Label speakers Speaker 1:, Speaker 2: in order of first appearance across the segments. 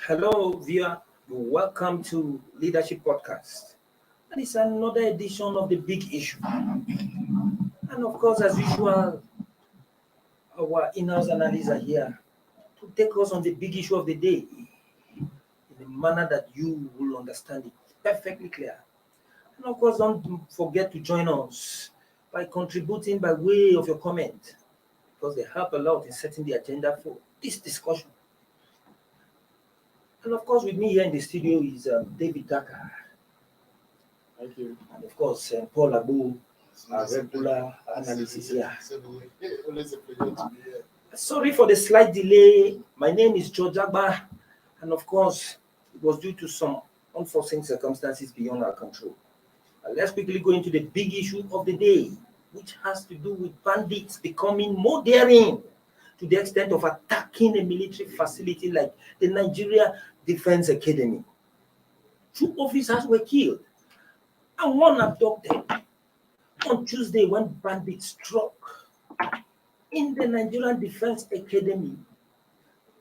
Speaker 1: Hello, viewer. Welcome to Leadership Podcast. And it's another edition of the big issue. And of course, as usual, our in-house analysts are here to take us on the big issue of the day in a manner that you will understand it perfectly clear. And of course, don't forget to join us by contributing by way of your comment, because they help a lot in setting the agenda for this discussion. And of course, with me here in the studio is David Daka.
Speaker 2: Thank you.
Speaker 1: And of course, Paul Abu, our regular analysis here.
Speaker 2: Always a pleasure to be here.
Speaker 1: Sorry for the slight delay. My name is George Agba, and of course, it was due to some unforeseen circumstances beyond our control. Let's quickly go into the big issue of the day, which has to do with bandits becoming more daring to the extent of attacking a military facility like the Nigerian Defense Academy. 2 officers were killed and 1 abducted on Tuesday when bandits struck in the Nigerian Defense Academy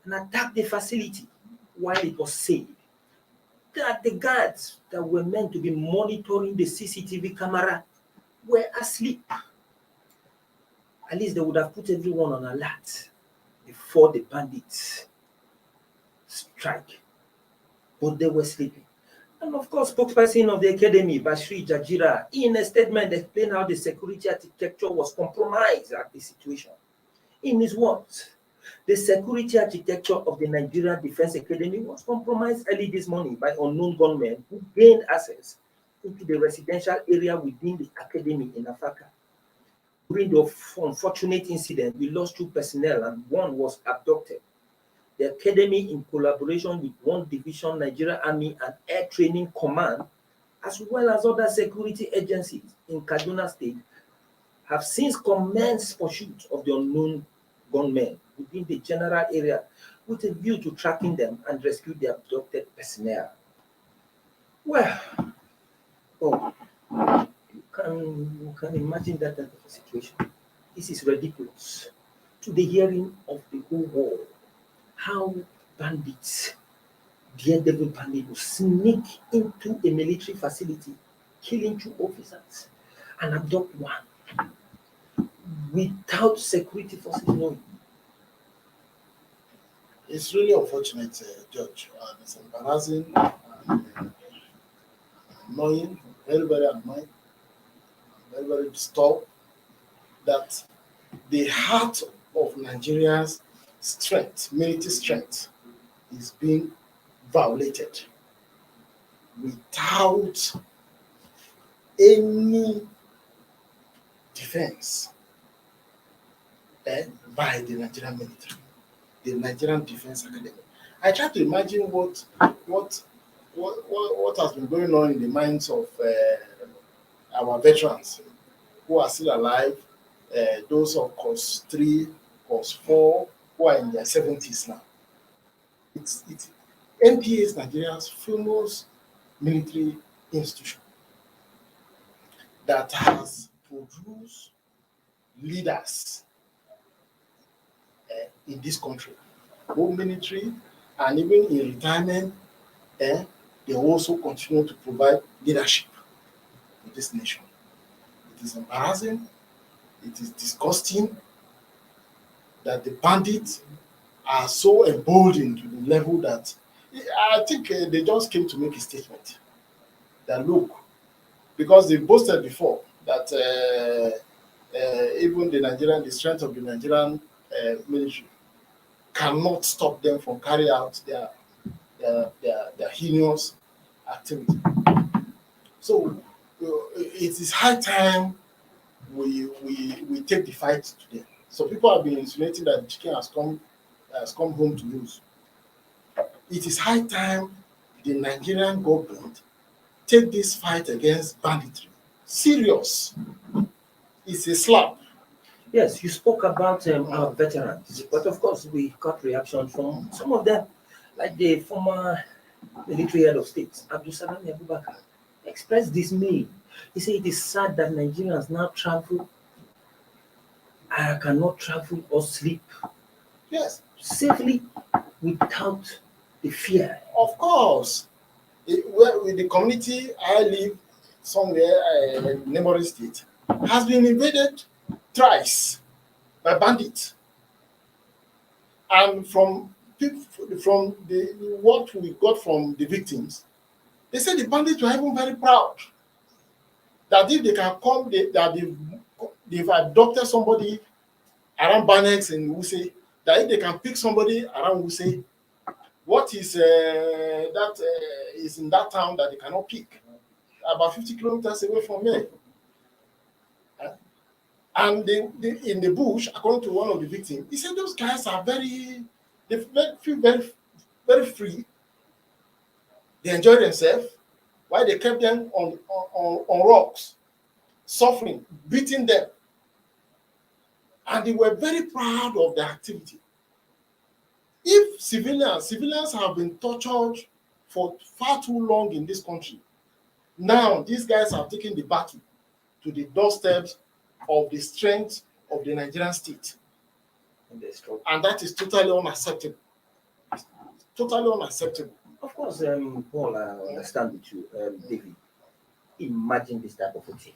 Speaker 1: and attacked the facility while it was safe. That the guards that were meant to be monitoring the CCTV camera were asleep. At least they would have put everyone on alert before the bandits strike. But they were sleeping. And of course, spokesperson of the academy, Bashir Jajira, in a statement explained how the security architecture was compromised at the situation. In his words, the security architecture of the Nigerian Defense Academy was compromised early this morning by unknown gunmen who gained access into the residential area within the academy in Afaka. During the unfortunate incident, we lost 2 personnel and 1 was abducted. The academy, in collaboration with 1 Division Nigerian Army and Air Training Command, as well as other security agencies in Kaduna State, have since commenced pursuit of the unknown gunmen within the general area with a view to tracking them and rescue the abducted personnel. Well, you can imagine that type of a situation. This is ridiculous to the hearing of the whole world. How bandits, daredevil bandits, will sneak into a military facility, killing 2 officers and abduct 1 without security forces knowing.
Speaker 2: It's really unfortunate, George. It's embarrassing and annoying, very, very annoying, very, very disturbed that the heart of Nigeria's strength, military strength, is being violated without any defense by the Nigerian military, the Nigerian Defense Academy. I try to imagine what has been going on in the minds of our veterans who are still alive, those of course 3, course 4, who are in their 70s now. It's NDA is Nigeria's famous military institution that has produced leaders in this country, both military and even in retirement. They also continue to provide leadership to this nation. It is embarrassing. It is disgusting that the bandits are so emboldened to the level that I think they just came to make a statement that look, because they boasted before that even the strength of the Nigerian military cannot stop them from carrying out their heinous activity. So it is high time we take the fight to them. So people have been insinuating that the chicken has come home to lose. It is high time the Nigerian government take this fight against banditry serious. It's a slap.
Speaker 1: Yes, you spoke about our veterans, but of course we got reaction from some of them, like the former military head of state, Abdul Abubakar, expressed dismay. He said it is sad that Nigerians now cannot travel or sleep
Speaker 2: Yes.
Speaker 1: safely without The fear.
Speaker 2: Of course. Where with the community I live somewhere, neighboring state, has been invaded thrice by bandits. And from the what we got from the victims, they said the bandits were even very proud that if they can come, that they've adopted somebody around Banex in Wuse, that if they can pick somebody around Wuse, what is that is in that town that they cannot pick, about 50 kilometers away from here. And in the bush, according to one of the victims, he said those guys are they feel very, very free. They enjoy themselves. Why they kept them on rocks, suffering, beating them. And they were very proud of their activity. If civilians have been tortured for far too long in this country, now these guys have taken the battle to the doorsteps of the strength of the Nigerian state. And that is totally unacceptable. Totally unacceptable.
Speaker 1: Of course, Paul, I understand with you, David. Imagine this type of a thing.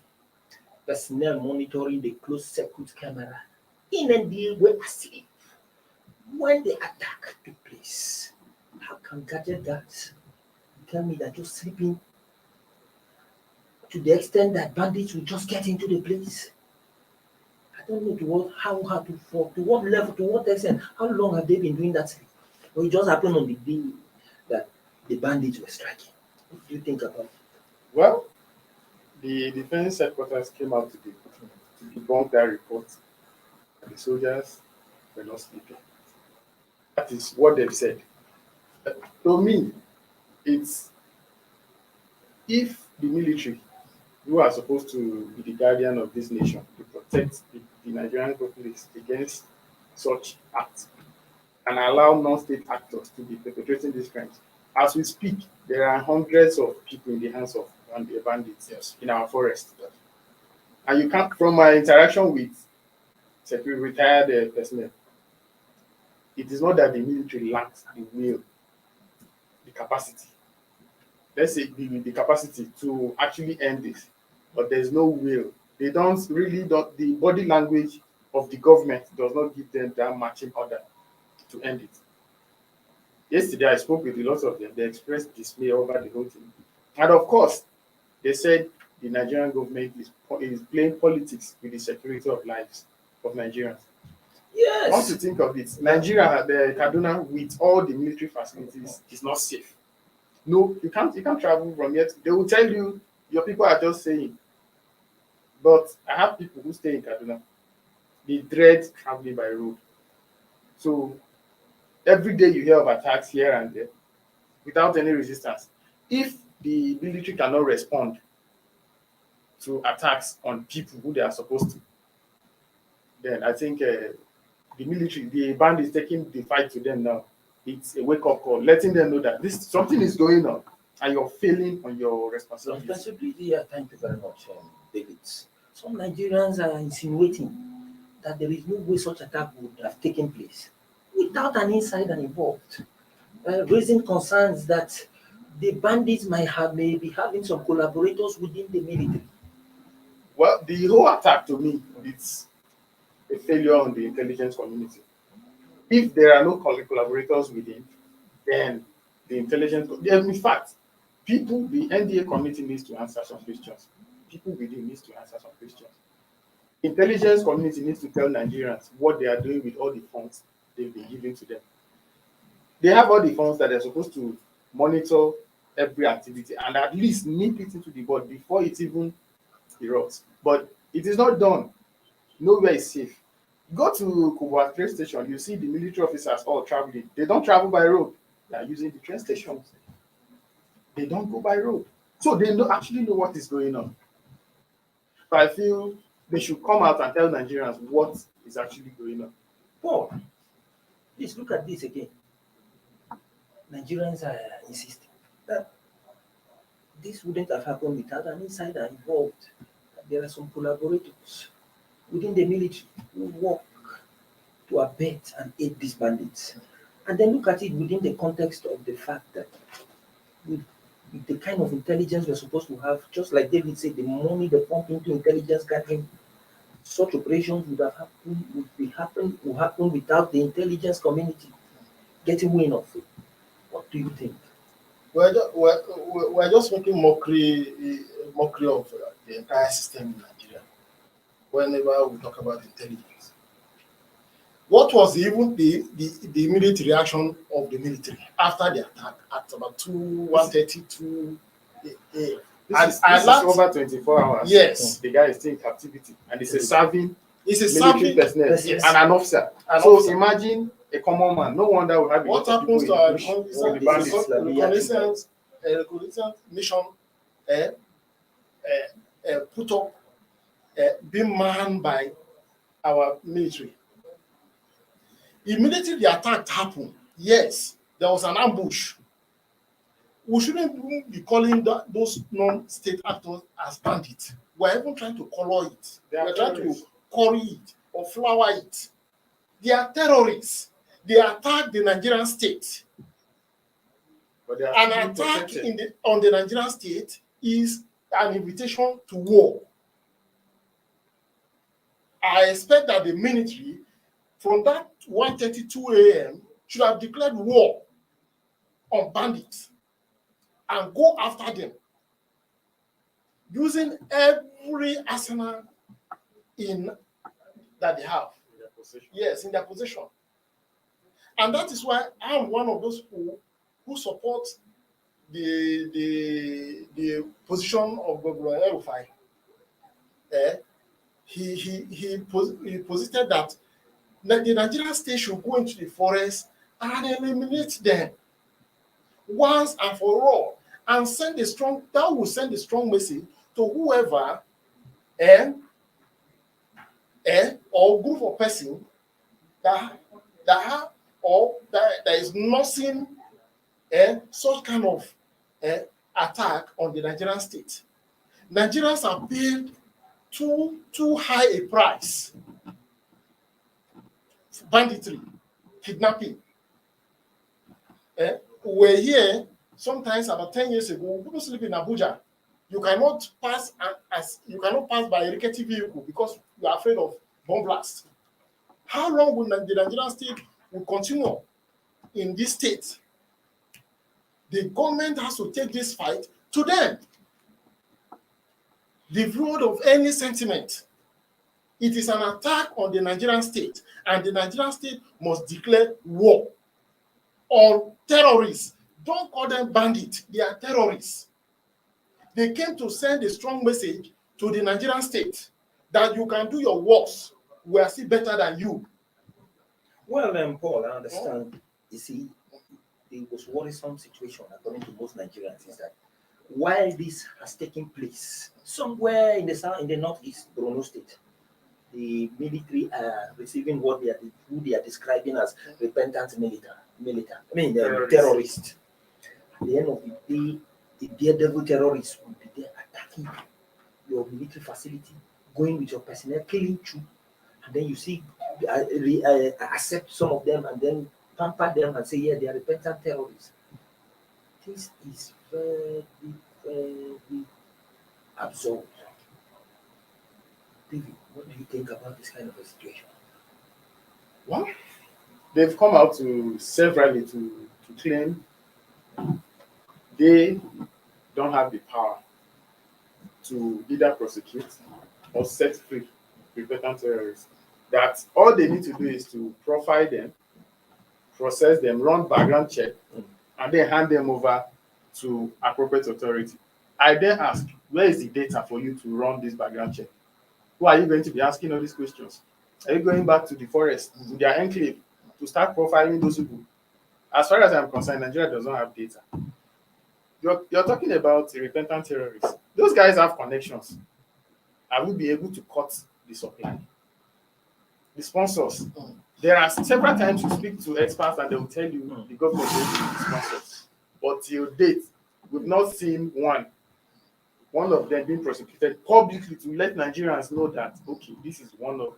Speaker 1: Personnel monitoring the closed circuit camera in NDA were asleep when the attack took place. How can gadget guards tell me that you're sleeping to the extent that bandits will just get into the place? I don't know to what level, to what extent, how long have they been doing that? Or it just happened on the day that the bandits were striking. What do you think about it?
Speaker 3: Well, the defense headquarters came out today to debunk that report that the soldiers were not sleeping. That is what they've said. To me, it's if the military, who are supposed to be the guardian of this nation, to protect the Nigerian populace against such acts, and allow non-state actors to be perpetrating these crimes. As we speak, there are hundreds of people in the hands of bandits in our forest. And you can't, from my interaction with retired personnel, it is not that the military lacks the will, the capacity. Let's say the capacity to actually end this, but there's no will. They the body language of the government does not give them that matching order to end it. Yesterday, I spoke with a lot of them. They expressed dismay over the whole thing. And of course, they said the Nigerian government is playing politics with the security of lives of Nigerians.
Speaker 1: Yes.
Speaker 3: Once you think of it, Nigeria, the Kaduna, with all the military facilities, is not safe. No, you can't travel from here. They will tell you, your people are just saying. But I have people who stay in Kaduna. They dread traveling by road. So every day you hear of attacks here and there without any resistance. If the military cannot respond to attacks on people who they are supposed to, then I think the military, the band is taking the fight to them now. It's a wake-up call, letting them know that something is going on and you're failing on your responsibility.
Speaker 1: Yeah, thank you very much, David. Some Nigerians are insinuating that there is no way such attack would have taken place without an insider involved, raising concerns that the bandits may be having some collaborators within the military.
Speaker 3: Well, the whole attack to me, it's a failure on the intelligence community. If there are no collaborators within, then the intelligence, in fact, the NDA committee needs to answer some questions. People within needs to answer some questions. Intelligence community needs to tell Nigerians what they are doing with all the funds they've been giving to them. They have all the funds that they're supposed to monitor every activity and at least nip it into the bud before it even erupts. But it is not done. Nowhere is safe. Go to Kubwa train station, you see the military officers all traveling. They don't travel by road. They are using the train stations. They don't go by road. So they actually know what is going on. So I feel they should come out and tell Nigerians what is actually going on.
Speaker 1: Paul, please look at this again. Nigerians are insisting that this wouldn't have happened without an insider involved. There are some collaborators within the military who work to abet and aid these bandits. And then look at it within the context of the fact that with the kind of intelligence we're supposed to have, just like David said, the money they pump into intelligence gathering, such operations would happen without the intelligence community getting wind of it. What do you think?
Speaker 2: We're just making mockery of the entire system in Nigeria whenever we talk about intelligence. What was even the immediate reaction of the military after the attack at about 1:32 a.m.?
Speaker 3: This is over 24 hours.
Speaker 2: Yes.
Speaker 3: The guy is still in captivity, and it's a serving military personnel
Speaker 1: Yes.
Speaker 3: and an officer. Imagine a common man. No wonder we have
Speaker 2: what happens to our
Speaker 3: reconnaissance
Speaker 2: mission put up being manned by our military. Immediately the attack happened, yes, there was an ambush. We shouldn't be calling those non-state actors as bandits. We're even trying to color it. We're trying to curry it or flower it. They are terrorists. They attack the Nigerian state. An attack on the Nigerian state is an invitation to war. I expect that the military, from that 1:32 a.m., should have declared war on bandits and go after them using every arsenal that they have.
Speaker 3: In their possession.
Speaker 2: Yes, in their possession. And that is why I'm one of those who support the position of Governor El-Rufai. He posited that the Nigerian state should go into the forest and eliminate them once and for all, and that will send a strong message to whoever or group of person that is nursing such kind of attack on the Nigerian state. Nigerians have paid too high a price. Banditry, kidnapping. We're here sometimes about 10 years ago. We couldn't sleep in Abuja. You cannot pass by a rickety vehicle because you are afraid of bomb blast. How long will the Nigerian state will continue in this state? The government has to take this fight to them, devoid of any sentiment. It is an attack on the Nigerian state, and the Nigerian state must declare war on terrorists. Don't call them bandits, they are terrorists. They came to send a strong message to the Nigerian state that you can do your worst, we are still better than you.
Speaker 1: Well, Paul, I understand. You see, the most worrisome situation, according to most Nigerians, is that while this has taken place somewhere in the northeast, Borno State, the military are receiving who they are describing as repentant terrorists. At the end of the day, the daredevil terrorists will be there attacking your military facility, going with your personnel, killing you, and then you see, accept some of them and then pamper them and say, yeah, they are repentant terrorists. This is very, very absurd. David, what do you think about this kind of a situation?
Speaker 3: Well, they've come out severally to claim they don't have the power to either prosecute or set free repentant terrorists. That all they need to do is to profile them, process them, run background check, and then hand them over to appropriate authority. I then ask, where is the data for you to run this background check? Who are you going to be asking all these questions? Are you going back to the forest, to their enclave, to start profiling those people? As far as I'm concerned, Nigeria does not have data. You're talking about repentant terrorists. Those guys have connections. I will be able to cut the supply. The sponsors. There are several times you speak to experts and they will tell you the government is the sponsors. But till date, we've not seen one of them being prosecuted publicly to let Nigerians know that, okay, this is one of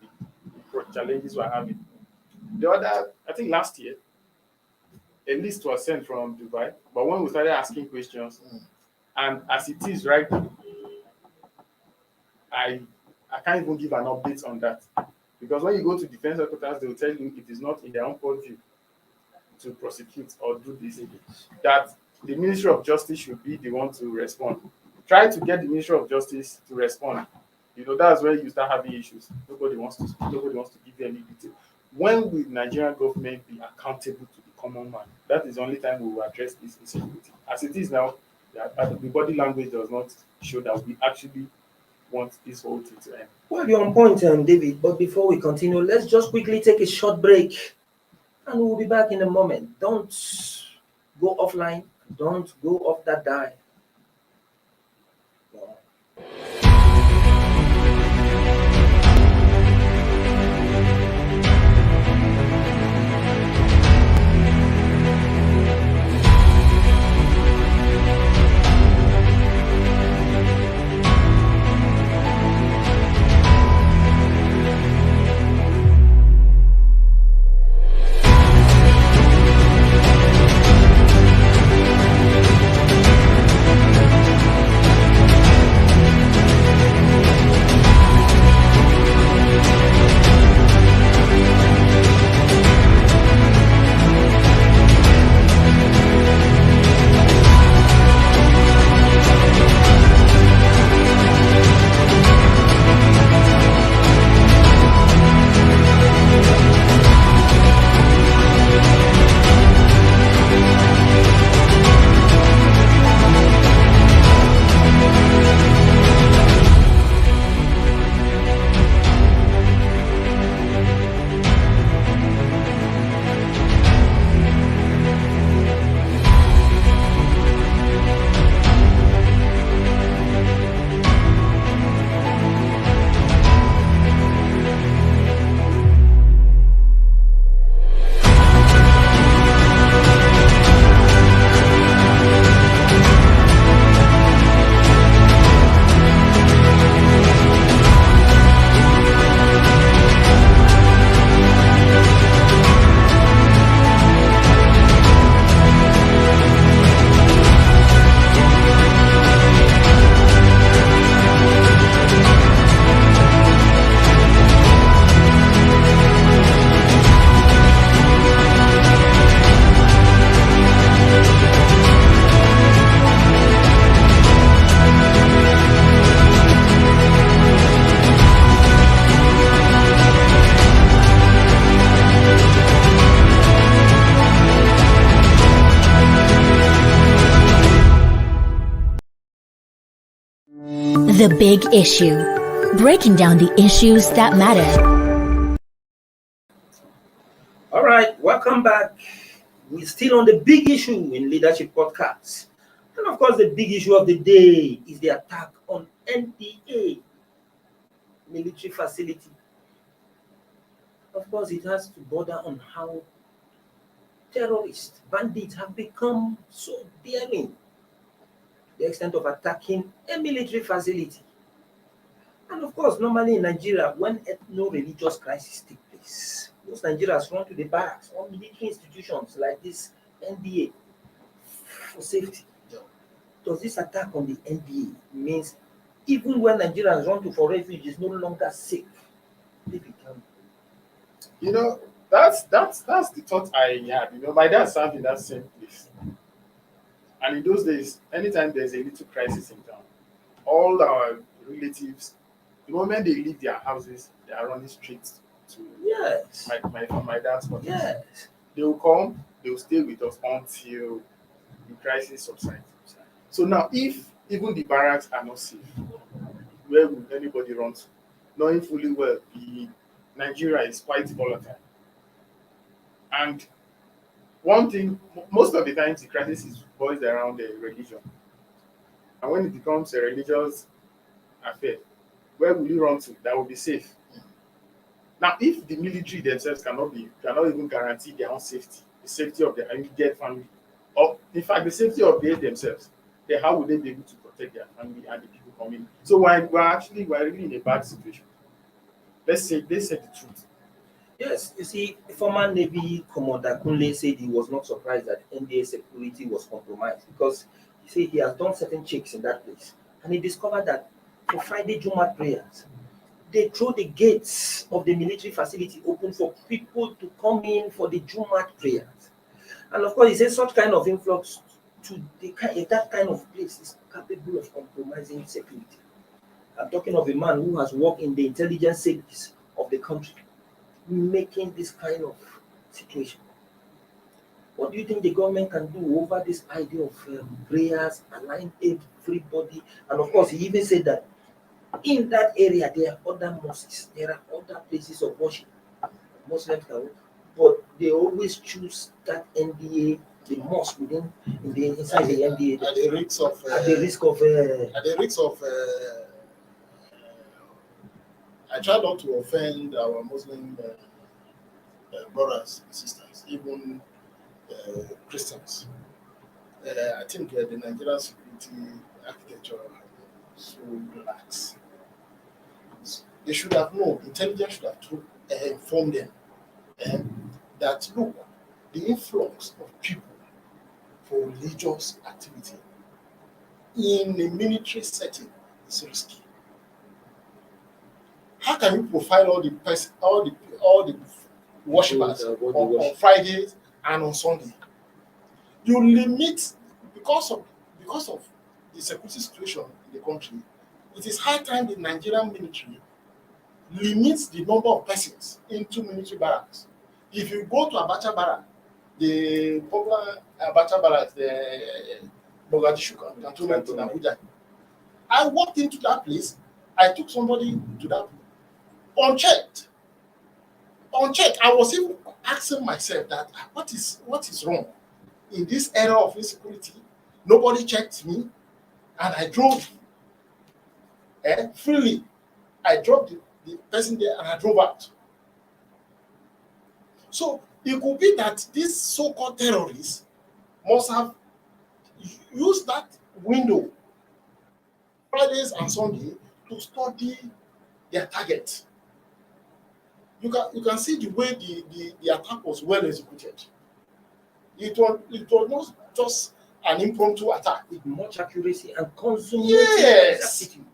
Speaker 3: the challenges we're having. The other, I think last year, a list was sent from Dubai, but when we started asking questions,
Speaker 2: Mm.
Speaker 3: and as it is right now, I can't even give an update on that. Because when you go to defense headquarters, they will tell you it is not in their own purview to prosecute or do this. That the Ministry of Justice should be the one to respond. Try to get the Ministry of Justice to respond. You know, that's where you start having issues. Nobody wants to speak, nobody wants to give you any detail. When will Nigerian government be accountable to the common man? That is the only time we will address this insecurity. As it is now, the body language does not show that we actually want this whole thing to end.
Speaker 1: Well, you're on point, David. But before we continue, let's just quickly take a short break, and we'll be back in a moment. Don't go offline. Don't go off that dial.
Speaker 4: The Big Issue. Breaking down the issues that matter.
Speaker 1: All right, welcome back. We're still on the big issue in Leadership Podcasts. And of course, the big issue of the day is the attack on NDA military facility. Of course, it has to border on how terrorists, bandits have become so daring, the extent of attacking a military facility. And of course, normally in Nigeria, when no religious crisis takes place, most Nigerians run to the barracks or military institutions like this NDA for safety. Does this attack on the NDA means even when Nigerians run to for refuge is no longer safe?
Speaker 3: You know, that's the thought I had. You know, my dad served in that same place. And in those days, anytime there's a little crisis in town, all our relatives, the moment they leave their houses, they are running straight to
Speaker 1: Yes.
Speaker 3: my dad's quarters.
Speaker 1: Yes.
Speaker 3: They will come, they will stay with us until the crisis subsides. So now, if even the barracks are not safe, where will anybody run to? Knowing fully well, Nigeria is quite volatile. And one thing, most of the times the crisis is boils around the religion. And when it becomes a religious affair, where will you run to that will be safe? Now, if the military themselves cannot even guarantee their own safety, the safety of their immediate family, or in fact the safety of they themselves, then how would they be able to protect their family and the people coming? So we're really in a bad situation. Let's say the truth.
Speaker 1: Yes, you see, former Navy Commander Kunle said he was not surprised that NDA security was compromised because he said he has done certain checks in that place and he discovered that for Friday Jumat prayers, they throw the gates of the military facility open for people to come in for the Jumat prayers. And of course, he says such kind of influx to that kind of place is capable of compromising security. I'm talking of a man who has worked in the intelligence service of the country, making this kind of situation. What do you think the government can do over this idea of prayers, allowing everybody? And of course, he even said that in that area there are other mosques, there are other places of worship. Muslims can work, but they always choose that NDA, the mosque within inside the NDA
Speaker 2: at the risk of
Speaker 1: at the risk of
Speaker 2: I try not to offend our Muslim brothers and sisters, even Christians. I think the Nigerian security architecture is so relaxed. They should have known, intelligence should have informed them that look, the influx of people for religious activity in a military setting is risky. How can you profile all the worshippers on Fridays and on Sunday? You limit because of the security situation in the country. It is high time the Nigerian military limits the number of persons into military barracks. If you go to Abacha Barrack, the popular Abacha Barracks, the Mogadishu cantonment in Abuja, I walked into that place. I took somebody to that unchecked. I was even asking myself that what is wrong in this era of insecurity? Nobody checked me, and I drove freely. I dropped the person there and I drove out. So it could be that these so-called terrorists must have used that window, Fridays and Sunday, to study their target. You can see the way the attack was well executed. It was not just an impromptu attack.
Speaker 1: with much accuracy and consummating
Speaker 2: Yes.
Speaker 1: exactitude.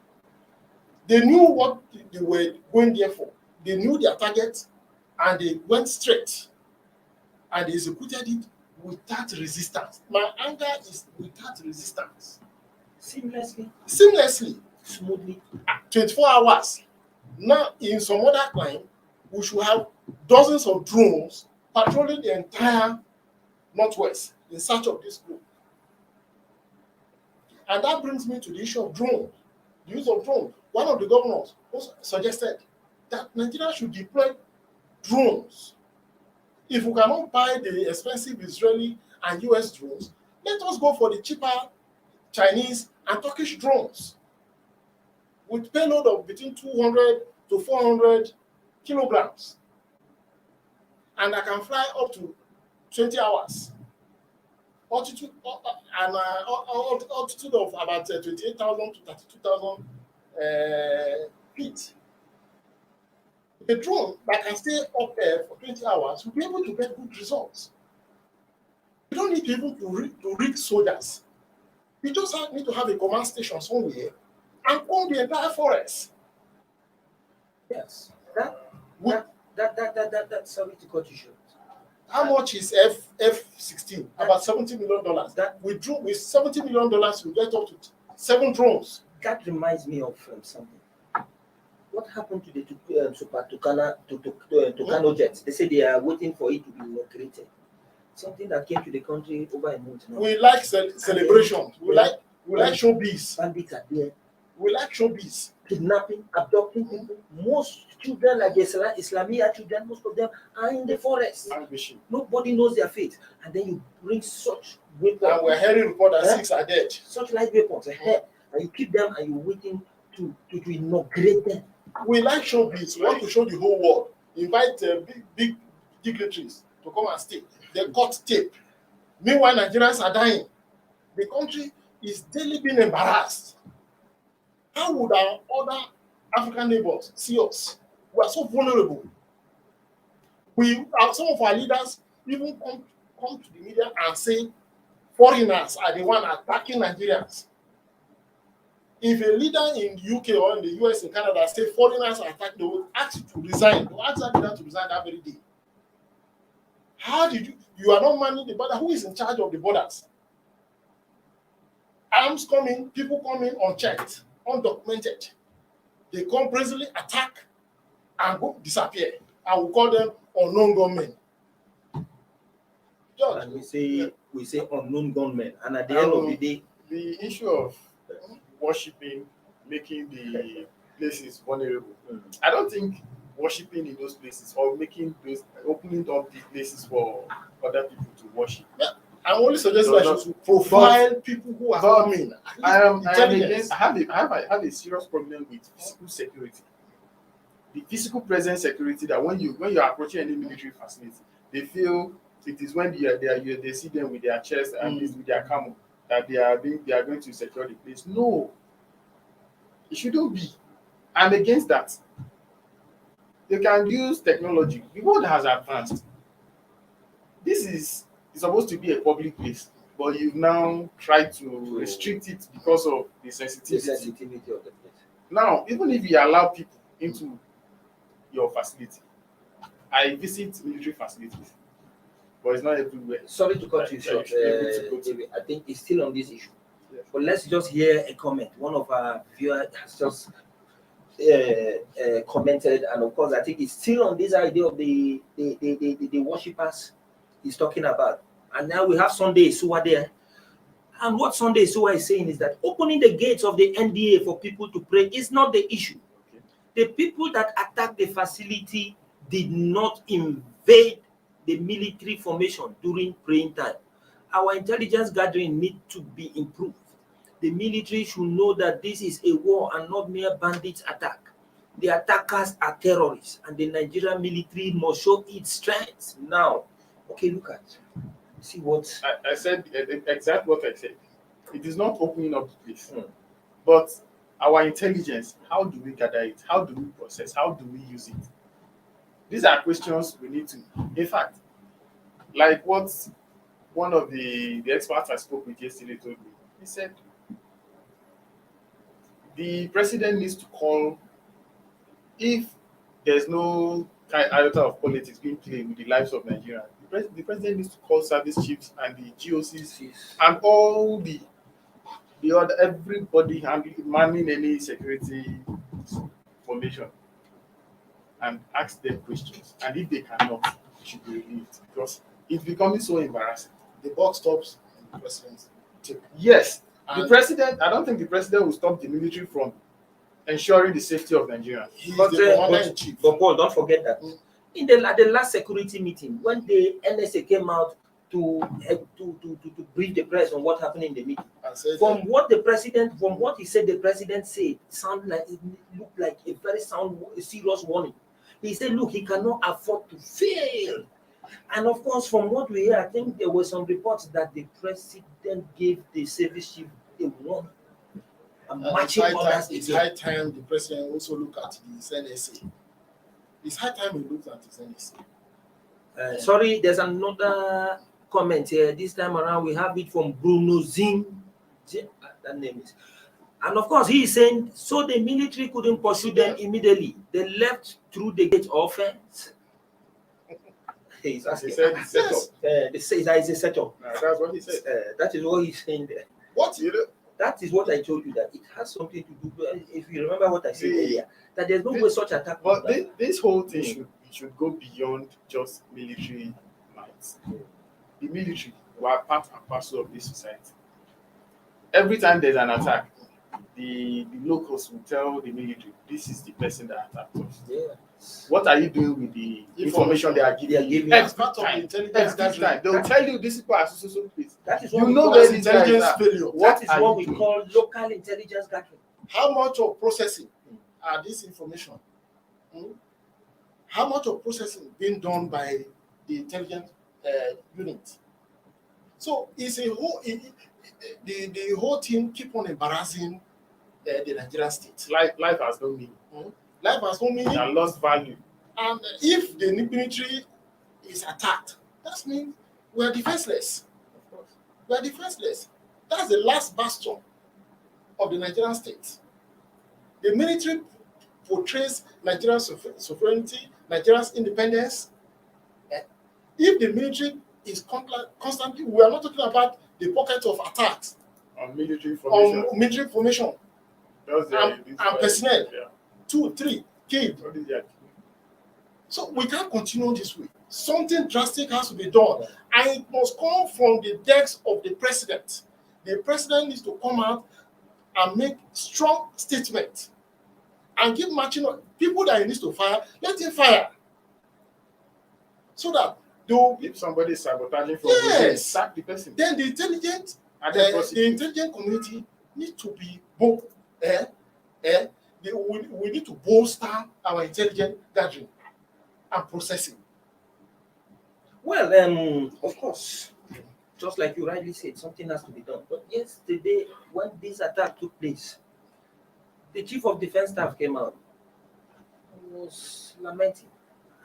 Speaker 2: They knew what they were going there for. They knew their target, and they went straight, and they executed it without resistance. My anger is without resistance.
Speaker 1: Seamlessly,
Speaker 2: Smoothly, 24 hours. Now, in some other time, we should have dozens of drones patrolling the entire Northwest in search of this group. And that brings me to the issue of drones, the use of drones. One of the governors also suggested that Nigeria should deploy drones. If we cannot buy the expensive Israeli and US drones, let us go for the cheaper Chinese and Turkish drones with payload of between 200 to 400 kilograms. And I can fly up to 20 hours. Altitude of about 28,000 to 32,000 feet. A drone that can stay up there for 20 hours will be able to get good results. You don't need people to rig soldiers. You just need to have a command station somewhere and own the entire forest.
Speaker 1: yes. Sorry to cut you short.
Speaker 2: How much is F-16? About $70 million. That with $70 million, we get up to 7 drones.
Speaker 1: That reminds me of something. What happened to the Super Tucano jets? They say they are waiting for it to be inaugurated. Something that came to the country over a month now.
Speaker 2: We like celebrations. We like showbiz.
Speaker 1: Bandits are there.
Speaker 2: We like showbiz.
Speaker 1: Kidnapping, abducting people. Most children, like Islamia children, most of them are in the forest. Nobody knows their fate. And then you bring such weapons.
Speaker 2: And we're hearing report that 6 are dead.
Speaker 1: Such light weapons ahead. And you keep them and you're waiting to inaugurate them.
Speaker 2: We like showbiz. We want to show the whole world. Invite big dignitaries to come and stay. They cut tape. Meanwhile, Nigerians are dying. The country is daily being embarrassed. How would our other African neighbors see us? We are so vulnerable. Some of our leaders even come to the media and say foreigners are the one attacking Nigerians. If a leader in the UK or in the US, in Canada, say foreigners are attacking, they will ask you to resign. They will ask that leader to resign that very day. How did you are not manning the border? Who is in charge of the borders? Arms come in, people come in unchecked, undocumented. They come presently attack and go disappear. I will call them unknown gunmen. George,
Speaker 1: And we say unknown gunmen, and at the end of the day,
Speaker 3: the issue of worshipping, making the places vulnerable. I don't think worshipping in those places or making those opening up the places for other people to worship.
Speaker 2: I'm only suggesting that you should profile people who are coming.
Speaker 3: I have a serious problem with physical security. The physical present security that when you are approaching any military facility, they feel it is when they see them with their chest and with their camel that they are going to secure the place. No, it shouldn't be. I'm against that. They can use technology. The world has advanced. This is supposed to be a public place, but you've now tried to restrict it because of the sensitivity
Speaker 1: of the place.
Speaker 3: Now, even if you allow people into your facility, I visit military facilities, but it's not everywhere.
Speaker 1: Sorry to cut you short. David, I think it's still on this issue.
Speaker 3: Yes.
Speaker 1: But let's just hear a comment. One of our viewers has just commented, and of course, I think it's still on this idea of the worshippers he's talking about. And now we have Sunday Suwa there. And what Sunday Suwa is saying is that opening the gates of the NDA for people to pray is not the issue.
Speaker 3: Okay.
Speaker 1: The people that attacked the facility did not invade the military formation during praying time. Our intelligence gathering needs to be improved. The military should know that this is a war and not mere bandits attack. The attackers are terrorists, and the Nigerian military must show its strength now. Okay, look at. See what
Speaker 3: I said, exactly what I said. It is not opening up the place, but our intelligence. How do we gather it? How do we process? How do we use it? These are questions we need to. In fact, like what one of the experts I spoke with yesterday told me. He said the president needs to call, if there's no iota of politics being played with the lives of Nigerians, the president needs to call service chiefs and the GOCs and all the other, everybody manning any security formation, and ask them questions. And if they cannot, they should be relieved, because it's becoming so embarrassing.
Speaker 2: The buck stops in the presidency.
Speaker 3: Yes, the president. I don't think the president will stop the military from ensuring the safety of Nigeria.
Speaker 2: But
Speaker 1: Paul, don't forget that in the last security meeting, when the NSA came out to brief the press on what happened in the meeting, from what he said, the president said, it looked like a very serious warning. He said, look, he cannot afford to fail. And of course, from what we hear, I think there were some reports that the president gave the service chief a warning.
Speaker 2: It's high time the president also look at the NSA. It's high time he looks at his NSA.
Speaker 1: Sorry, there's another comment here. This time around, we have it from Bruno Zing. That name is. And of course, he is saying, so the military couldn't pursue them immediately. They left through the gate of fence. He's asking.
Speaker 3: He said it's set up.
Speaker 1: They say that is a setup.
Speaker 3: That's what he said.
Speaker 1: That is what he's saying there.
Speaker 2: What? You know?
Speaker 1: That is what I told you, that it has something to do. If you remember what I said earlier, that there's no way such attack.
Speaker 3: But this whole thing should go beyond just military might. The military were part and parcel of this society. Every time there's an attack, the locals will tell the military, this is the person that attacked us.
Speaker 1: Yeah.
Speaker 3: What are you doing with the information they are giving?
Speaker 2: As part of the intelligence gathering,
Speaker 3: they'll tell you this people are so please.
Speaker 1: That is what
Speaker 3: You know where these guys
Speaker 2: intelligence
Speaker 3: are.
Speaker 2: failure.
Speaker 1: that is
Speaker 3: are
Speaker 1: what
Speaker 3: you
Speaker 1: we
Speaker 3: doing?
Speaker 1: call local intelligence gathering.
Speaker 2: How much of processing are this information? How much of processing being done by the intelligence unit? So it's a whole. The whole team keep on embarrassing the Nigerian state.
Speaker 3: Life has no meaning.
Speaker 2: Life has no meaning.
Speaker 3: And lost value.
Speaker 2: And if the military is attacked, that means we are defenseless.
Speaker 3: Of course.
Speaker 2: We are defenseless. That's the last bastion of the Nigerian state. The military portrays Nigerian sovereignty, Nigeria's independence. If the military is constantly, we are not talking about the pocket of attacks
Speaker 3: On military formation.
Speaker 2: on military formation and personnel,
Speaker 3: Yeah.
Speaker 2: 2, 3 killed.
Speaker 3: What is that?
Speaker 2: So we can't continue this way. Something drastic has to be done, and it must come from the desk of the president. The president needs to come out and make strong statements and give marching on people that he needs to fire. Let him fire, so that
Speaker 3: If somebody is sabotaging from
Speaker 2: Yes.
Speaker 3: within, sack the person.
Speaker 2: then the intelligent
Speaker 3: And then prosecute.
Speaker 2: community need to be both. We need to bolster our intelligent gathering and processing.
Speaker 1: Well, of course, just like you rightly said, something has to be done. But yesterday, when this attack took place, the chief of defense staff came out and was lamenting.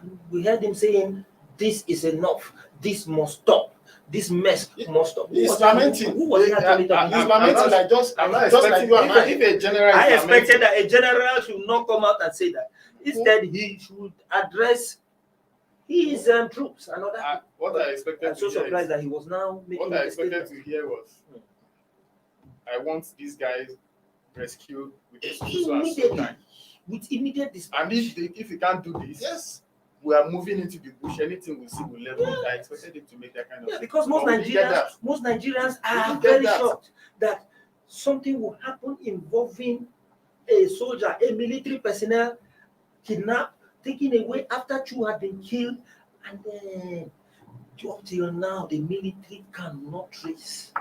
Speaker 1: And we heard him saying, "This is enough. This must stop. This mess must stop."
Speaker 2: He's lamenting.
Speaker 1: Who was he actually talking
Speaker 2: He's
Speaker 1: to?
Speaker 2: lamenting like just
Speaker 3: I'm not
Speaker 2: like
Speaker 3: expecting
Speaker 2: you and I.
Speaker 3: if a general is
Speaker 1: I
Speaker 3: lamenting,
Speaker 1: expected that a general should not come out and say that. Instead, he should address his troops and other people.
Speaker 3: what I expected
Speaker 1: I'm so
Speaker 3: to hear
Speaker 1: surprised
Speaker 3: is,
Speaker 1: that he was now making
Speaker 3: what I
Speaker 1: a
Speaker 3: expected
Speaker 1: statement.
Speaker 3: to hear was, I want these guys rescued with so and so
Speaker 1: Immediately,
Speaker 3: time.
Speaker 1: with immediate dispatch.
Speaker 3: And if you can't do this,
Speaker 2: Yes.
Speaker 3: we are moving into the bush. Anything we see will level it. I expected him to make that kind of.
Speaker 1: Yeah, because most
Speaker 3: But we didn't get that.
Speaker 1: Nigerians
Speaker 3: We
Speaker 1: are
Speaker 3: didn't get
Speaker 1: very
Speaker 3: that.
Speaker 1: shocked that something will happen involving a soldier, a military personnel kidnapped, taken away after 2 had been killed, and then up till now the military cannot trace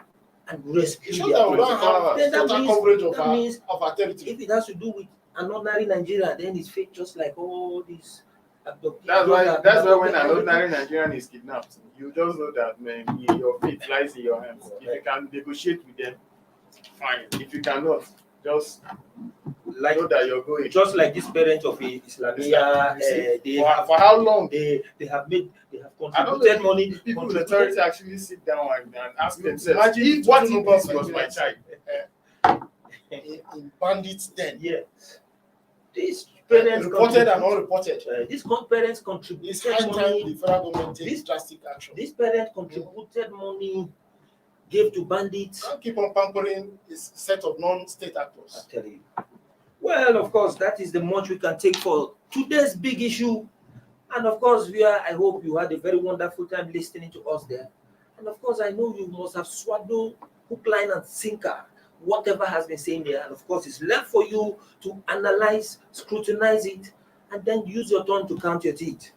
Speaker 1: and rescue
Speaker 2: It shows
Speaker 1: their
Speaker 2: that we
Speaker 1: people.
Speaker 2: don't have
Speaker 1: Then that
Speaker 2: total
Speaker 1: means-
Speaker 2: coverage
Speaker 1: that means
Speaker 2: of our territory.
Speaker 1: if it has to do with an ordinary Nigerian, then it's fake, just like all these abducted.
Speaker 3: That's
Speaker 1: those
Speaker 3: why.
Speaker 1: that
Speaker 3: That's why
Speaker 1: abducted
Speaker 3: when an
Speaker 1: everything.
Speaker 3: ordinary Nigerian is kidnapped, you just know that, man, your fate lies in your hands. If you can negotiate with them, fine. If you cannot, just
Speaker 1: Like
Speaker 3: know that you're going.
Speaker 1: just like this parent of Islamia, they have
Speaker 3: For how long?
Speaker 1: they have
Speaker 3: I don't
Speaker 1: contributed
Speaker 3: know
Speaker 1: money.
Speaker 3: if people in
Speaker 1: contributed-
Speaker 3: authority actually sit down and ask
Speaker 2: You
Speaker 3: themselves,
Speaker 2: imagine
Speaker 3: if what if
Speaker 2: two
Speaker 3: this
Speaker 2: numbers
Speaker 3: was my
Speaker 2: Nigerians.
Speaker 3: child?
Speaker 2: in bandits then.
Speaker 1: Yes. These parents
Speaker 2: Reported and
Speaker 1: contribute-
Speaker 2: unreported.
Speaker 1: these parents
Speaker 2: It's
Speaker 1: contributed
Speaker 2: high time
Speaker 1: money.
Speaker 2: the federal government takes
Speaker 1: This-
Speaker 2: drastic action.
Speaker 1: These parents contributed money, gave to bandits.
Speaker 2: Can't keep on pampering this set of non-state
Speaker 1: I
Speaker 2: actors.
Speaker 1: tell you. Well, of course, that is the much we can take for today's big issue. And of course, I hope you had a very wonderful time listening to us there. And of course, I know you must have swallowed hook, line, and sinker whatever has been saying there. And of course, it's left for you to analyze, scrutinize it, and then use your tongue to count your teeth.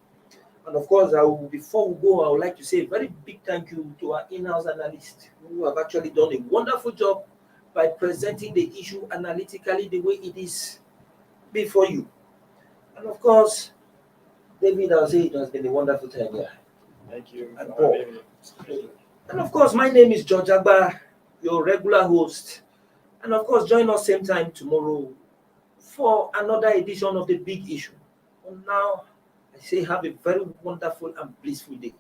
Speaker 1: And of course, before we go, I would like to say a very big thank you to our in-house analyst who have actually done a wonderful job by presenting the issue analytically the way it is before you. And of course, David, I'll say it has been a wonderful time here.
Speaker 3: Thank you.
Speaker 1: And
Speaker 3: for having me.
Speaker 1: And of course, my name is George Agba, your regular host. And of course, join us same time tomorrow for another edition of The Big Issue. And now, I say have a very wonderful and blissful day.